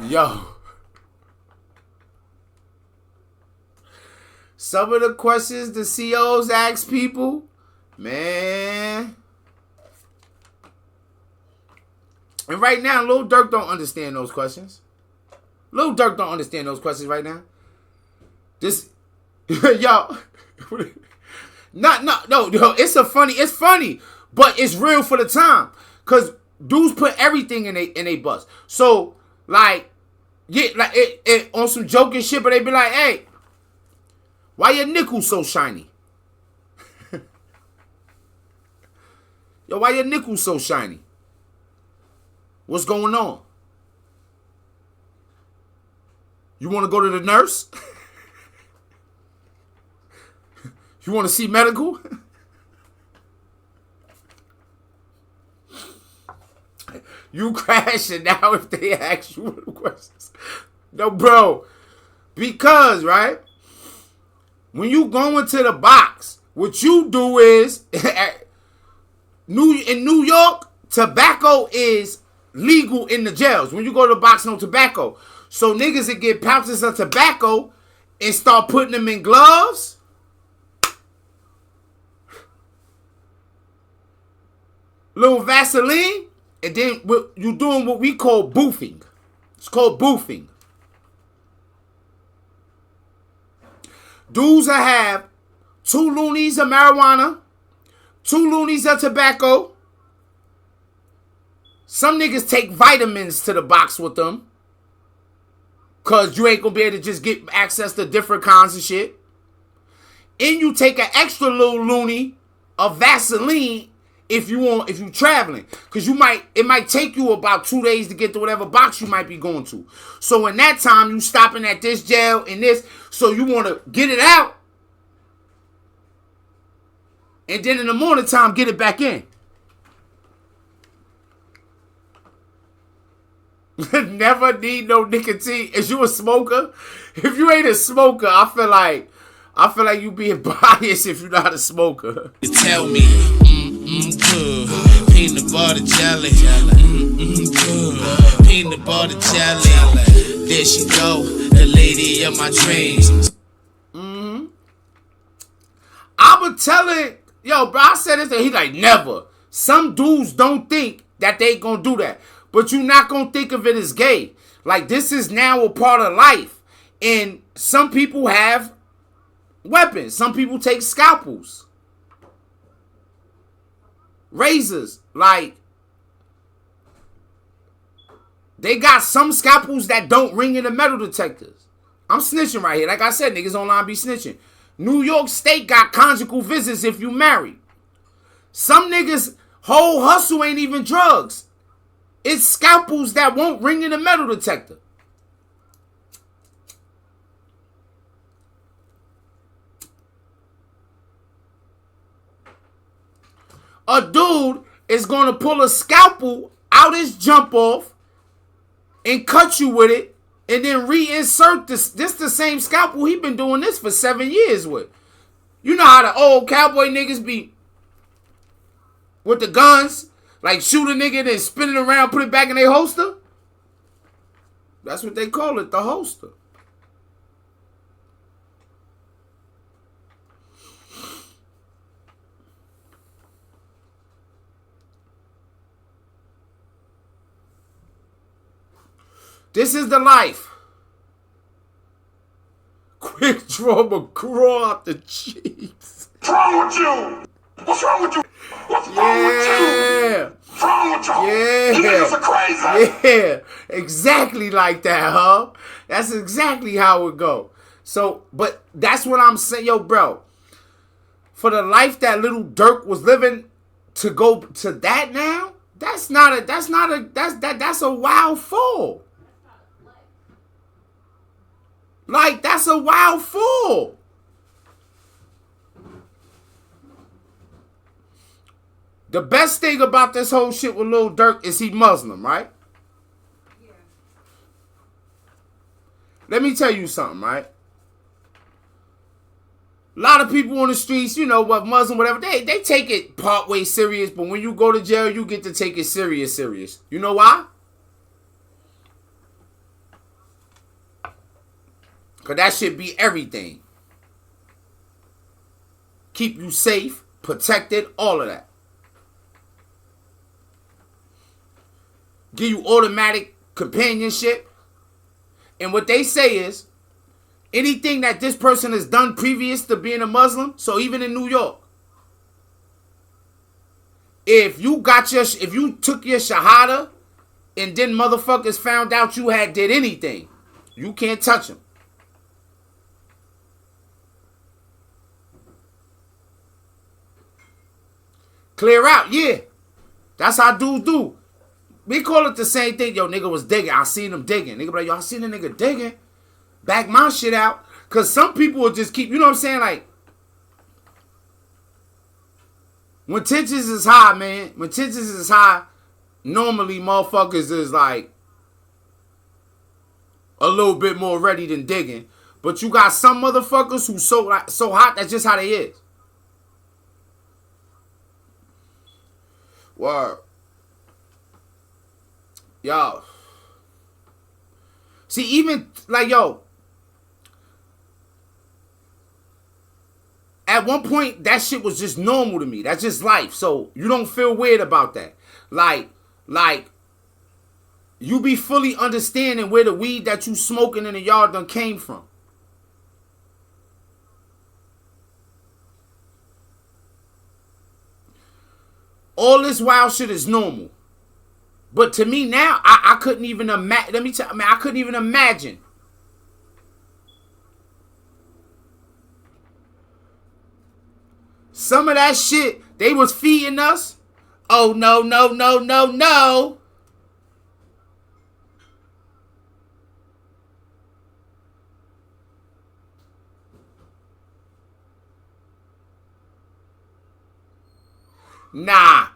Yo. Some of the questions the COs ask people, man. And right now, Lil-Durk don't understand those questions. Lil-Durk don't understand those questions right now. This, yo, no, it's funny, but it's real for the time. Cause dudes put everything in they bus. So like, yeah, like it on some joking shit, but they be like, hey, why your nickels so shiny? Yo, why your nickels so shiny? What's going on? You want to go to the nurse? You want to see medical? You crashing now if they ask you the questions. No, bro. Because, right? When you go into the box, what you do is, in New York, tobacco is legal in the jails. When you go to the box, no tobacco. So niggas that get pouches of tobacco and start putting them in gloves. Little Vaseline. And then you doing what we call boofing. It's called boofing. Dudes that have 2 loonies of marijuana, 2 loonies of tobacco. Some niggas take vitamins to the box with them. Because you ain't going to be able to just get access to different kinds of shit. And you take an extra little loony of Vaseline if you traveling. Because it might take you about 2 days to get to whatever box you might be going to. So in that time, you stopping at this jail and this. So you want to get it out. And then in the morning time, get it back in. Never need no nicotine. Is you a smoker? If you ain't a smoker, I feel like you being biased if you're not a smoker. You tell me, good. Peanut butter jelly, good. Peanut butter jelly. There she go, the lady of my dreams. I'ma tell it, yo, bro. I said this, and he like never. Some dudes don't think that they gonna do that. But you're not going to think of it as gay. Like, this is now a part of life. And some people have weapons. Some people take scalpels. Razors. Like, they got some scalpels that don't ring in the metal detectors. I'm snitching right here. Like I said, niggas online be snitching. New York State got conjugal visits if you married. Some niggas' whole hustle ain't even drugs. It's scalpels that won't ring in the metal detector. A dude is going to pull a scalpel out his jump off and cut you with it and then reinsert this. This the same scalpel he been doing this for 7 years with. You know how the old cowboy niggas be with the guns. Like shoot a nigga and then spin it around, put it back in their holster. That's what they call it, the holster. This is the life. Quick draw McGraw out the cheeks. What's wrong with you? What's wrong with you? What's wrong with you? What's wrong with you? Yeah. You niggas are crazy. Yeah. Exactly like that, huh? That's exactly how it go. So, but that's what I'm saying, yo, bro. For the life that Lil-Durk was living to go to that now, that's a wild fall. Like, that's a wild fall. The best thing about this whole shit with Lil-Durk is he Muslim, right? Yeah. Let me tell you something, right? A lot of people on the streets, you know, what Muslim, whatever, they take it part way serious, but when you go to jail, you get to take it serious. You know why? Because that shit be everything. Keep you safe, protected, all of that. Give you automatic companionship. And what they say is, anything that this person has done previous to being a Muslim, so even in New York, if you took your shahada and then motherfuckers found out you had did anything, you can't touch them. Clear out, yeah. That's how dudes do. We call it the same thing. Yo, nigga was digging. I seen him digging. Nigga be like, yo, I seen a nigga digging. Back my shit out. Because some people will just keep, you know what I'm saying? Like, when tensions is high, man. When tensions is high, normally motherfuckers is like a little bit more ready than digging. But you got some motherfuckers who so hot, that's just how they is. Word. Yo. See, even, like, yo. At one point, that shit was just normal to me. That's just life. So, you don't feel weird about that. Like, you be fully understanding where the weed that you smoking in the yard done came from. All this wild shit is normal. But to me now, I couldn't even imagine. Let me tell you, man, I couldn't even imagine. Some of that shit they was feeding us. Oh, no, no, no, no, no. Nah.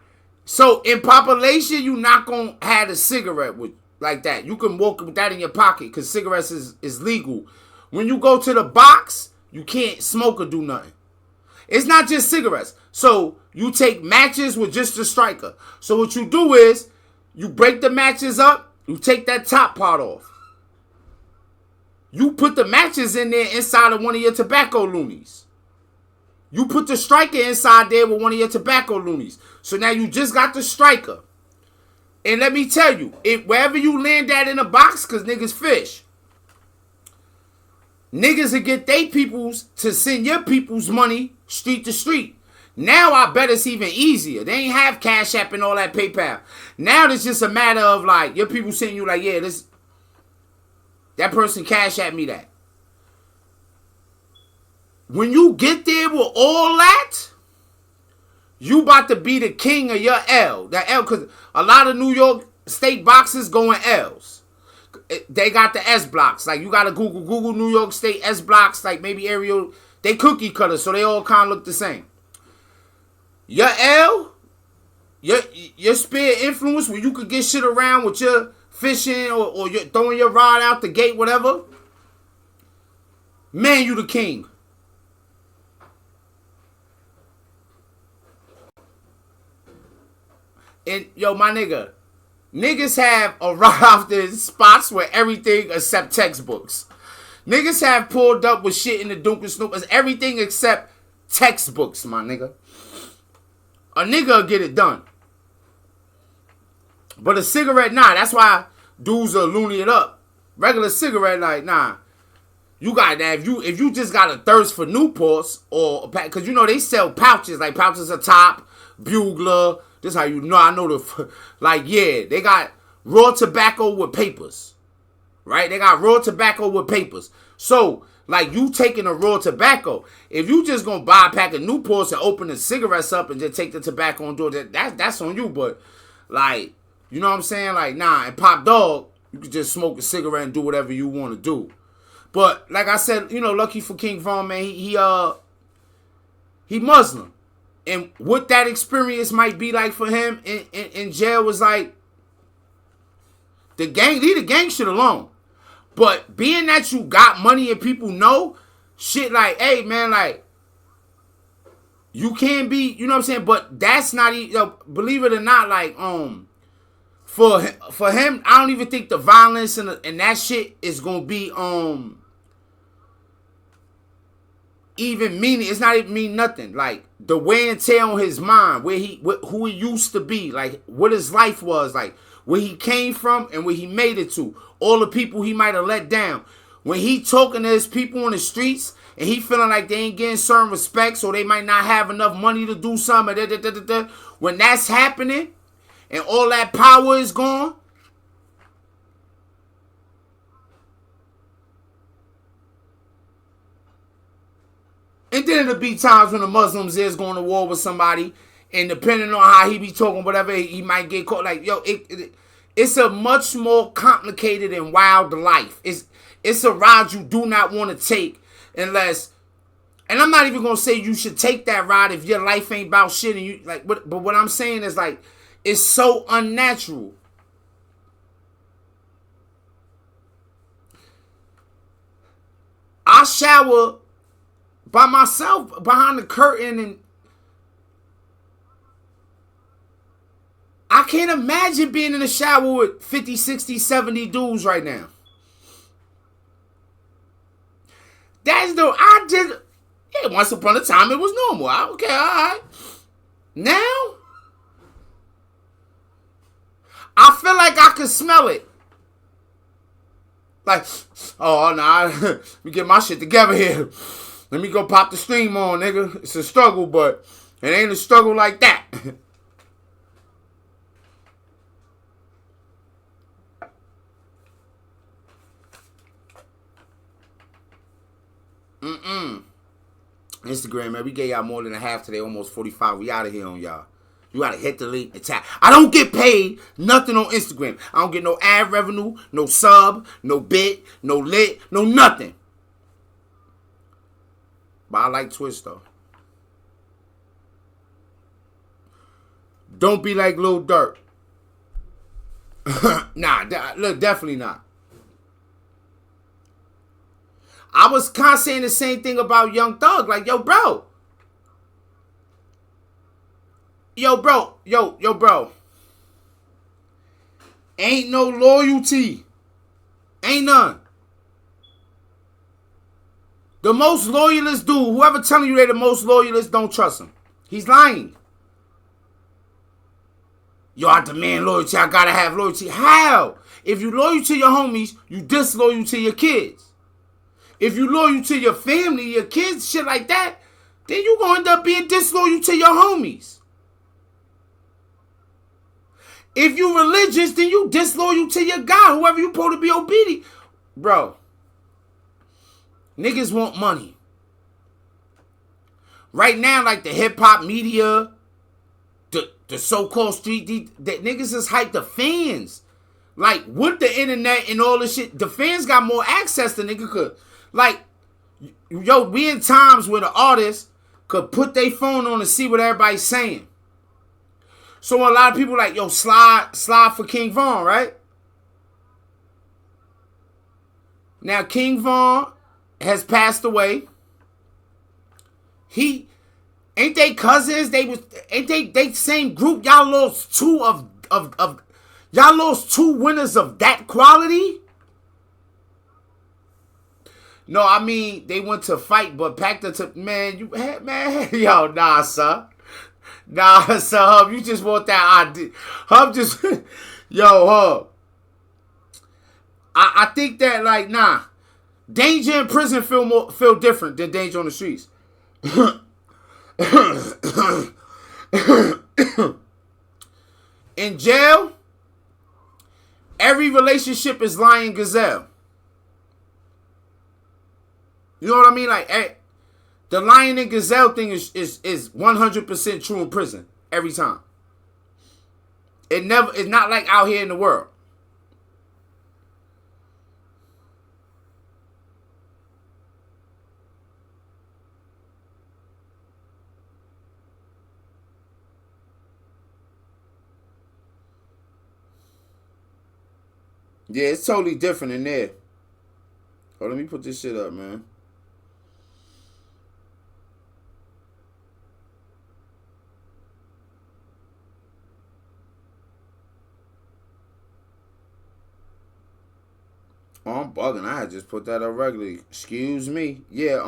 So in population, you not gonna have a cigarette with like that. You can walk with that in your pocket because cigarettes is legal. When you go to the box, you can't smoke or do nothing. It's not just cigarettes. So you take matches with just the striker. So what you do is you break the matches up, you take that top part off. You put the matches in there inside of one of your tobacco loonies. You put the striker inside there with one of your tobacco loonies. So now you just got the striker. And let me tell you, wherever you land at in a box, because niggas fish, niggas will get they peoples to send your peoples money street to street. Now I bet it's even easier. They ain't have Cash App and all that PayPal. Now it's just a matter of like, your people sending you like, yeah, that person Cash App me that. When you get there with all that, you about to be the king of your L. The L, because a lot of New York State boxes go in L's. They got the S blocks. Like, you got to Google New York State S blocks, like maybe aerial. They cookie cutters, so they all kind of look the same. Your L, your spare influence, where you could get shit around with your fishing or you're throwing your rod out the gate, whatever. Man, you the king. And, yo, my nigga, niggas have arrived in spots where everything except textbooks. Niggas have pulled up with shit in the Dunk and Snoopers, everything except textbooks, my nigga. A nigga will get it done. But a cigarette, nah. That's why dudes are loony it up. Regular cigarette, like, nah. You got that. If you just got a thirst for Newports, or, because you know they sell pouches, like pouches of Top, Bugler. This how you know. I know like, yeah, they got raw tobacco with papers, right? They got raw tobacco with papers. So, like, you taking a raw tobacco, if you just gonna buy a pack of Newports and open the cigarettes up and just take the tobacco and do it, that's on you. But, like, you know what I'm saying? Like, nah, and Pop Dog, you can just smoke a cigarette and do whatever you want to do. But, like I said, you know, lucky for King Von, man, he Muslim. And what that experience might be like for him in jail was like, leave the gang shit alone. But being that you got money and people know, shit like, hey, man, like, you can be, you know what I'm saying? But that's not, believe it or not, like, for him, I don't even think the violence and that shit is going to be, even mean it. It's not even mean nothing. Like the wear and tear on his mind, who he used to be, like what his life was, like where he came from and where he made it to. All the people he might have let down. When he talking to his people on the streets and he feeling like they ain't getting certain respect, so they might not have enough money to do something. When that's happening and all that power is gone, and then it'll be times when the Muslims is going to war with somebody, and depending on how he be talking, whatever, he might get caught. Like, yo, it's a much more complicated and wild life. It's a ride you do not want to take unless, and I'm not even going to say you should take that ride if your life ain't about shit and you, like, but what I'm saying is, like, it's so unnatural. I shower by myself behind the curtain, and I can't imagine being in the shower with 50, 60, 70 dudes right now. That's once upon a time it was normal. Okay, all right. Now, I feel like I can smell it. Like, oh, nah, let me get my shit together here. Let me go pop the stream on, nigga. It's a struggle, but it ain't a struggle like that. Instagram, man, we gave y'all more than a half today, almost 45. We out of here on y'all. You gotta hit the link and tap. I don't get paid nothing on Instagram. I don't get no ad revenue, no sub, no bit, no lit, no nothing. But I like Twitch though. Don't be like Lil-Durk. Nah, look, definitely not. I was kind of saying the same thing about Young Thug. Like, yo, bro. Yo, bro. Ain't no loyalty. Ain't none. The most loyalist dude, whoever telling you they're the most loyalist, don't trust him. He's lying. Yo, I demand loyalty. I gotta have loyalty. How? If you loyal to your homies, you disloyal to your kids. If you loyal to your family, your kids, shit like that, then you gonna end up being disloyal to your homies. If you religious, then you disloyal to your God, whoever you supposed to be obedient. Bro, niggas want money. Right now, like the hip-hop media, the so-called street, the niggas is hype the fans. Like, with the internet and all this shit, the fans got more access than nigga could. Like, yo, we in times where the artists could put their phone on and see what everybody's saying. So a lot of people like, yo, slide for King Von, right? Now, King Von has passed away. Ain't they cousins? Ain't they same group? Y'all lost two of y'all lost two winners of that quality? No, I mean, they went to fight, but packed up to, man, yo, nah, sir. Nah, sir, Hub, you just want that idea. Hub just, yo, Hub. I think that, like, nah. Danger in prison feel different than danger on the streets. In jail, every relationship is Lion Gazelle. You know what I mean? Like, the Lion and Gazelle thing is 100% true in prison every time. It's not like out here in the world. Yeah, it's totally different in there. Oh, let me put this shit up, man. Oh, I'm bugging. I had just put that up regularly. Excuse me. Yeah,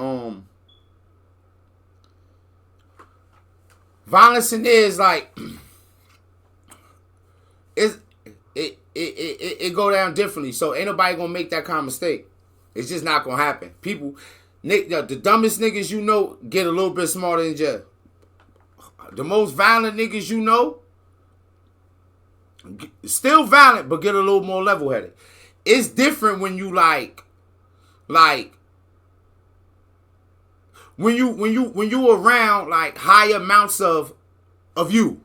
Violence in there is like it go down differently. So ain't nobody gonna make that kind of mistake. It's just not gonna happen. People, the dumbest niggas you know get a little bit smarter in jail. The most violent niggas you know, still violent, but get a little more level-headed. It's different when you like when you around like high amounts of you.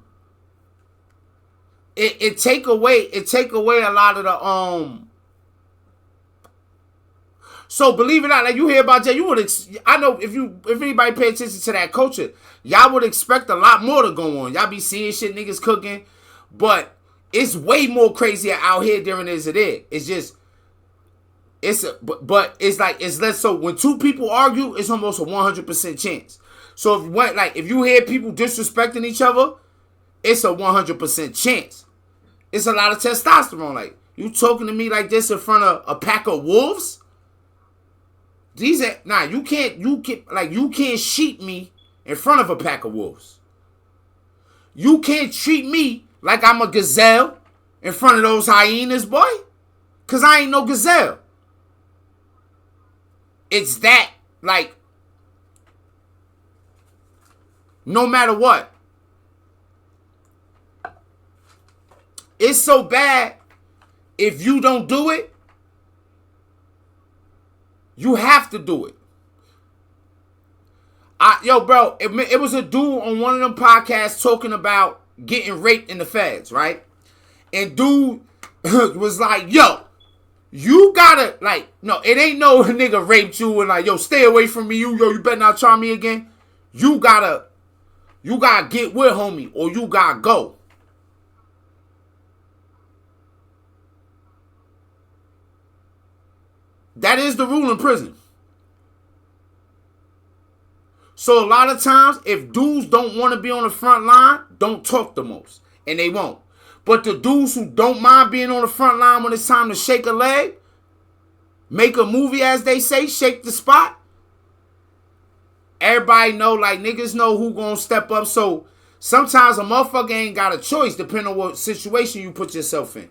It take away a lot of the So believe it or not, like you hear about jail, you would I know if anybody pay attention to that culture, y'all would expect a lot more to go on. Y'all be seeing shit niggas cooking, but it's way more crazier out here than it is there. It's just but it's like it's less. So when two people argue, it's almost a 100% chance. So if you hear people disrespecting each other, it's a 100% chance. It's a lot of testosterone. Like, you talking to me like this in front of a pack of wolves? You can't sheep me in front of a pack of wolves. You can't treat me like I'm a gazelle in front of those hyenas, boy. Cause I ain't no gazelle. It's that, like, no matter what. It's so bad, if you don't do it, you have to do it. Yo, bro, it was a dude on one of them podcasts talking about getting raped in the feds, right? And dude was like, yo, you gotta, like, no, it ain't no nigga raped you and like, yo, stay away from me, you better not try me again. You gotta get with homie, or you gotta go. That is the rule in prison. So a lot of times, if dudes don't want to be on the front line, don't talk the most. And they won't. But the dudes who don't mind being on the front line when it's time to shake a leg, make a movie, as they say, shake the spot. Everybody know, like, niggas know who gonna step up. So sometimes a motherfucker ain't got a choice depending on what situation you put yourself in.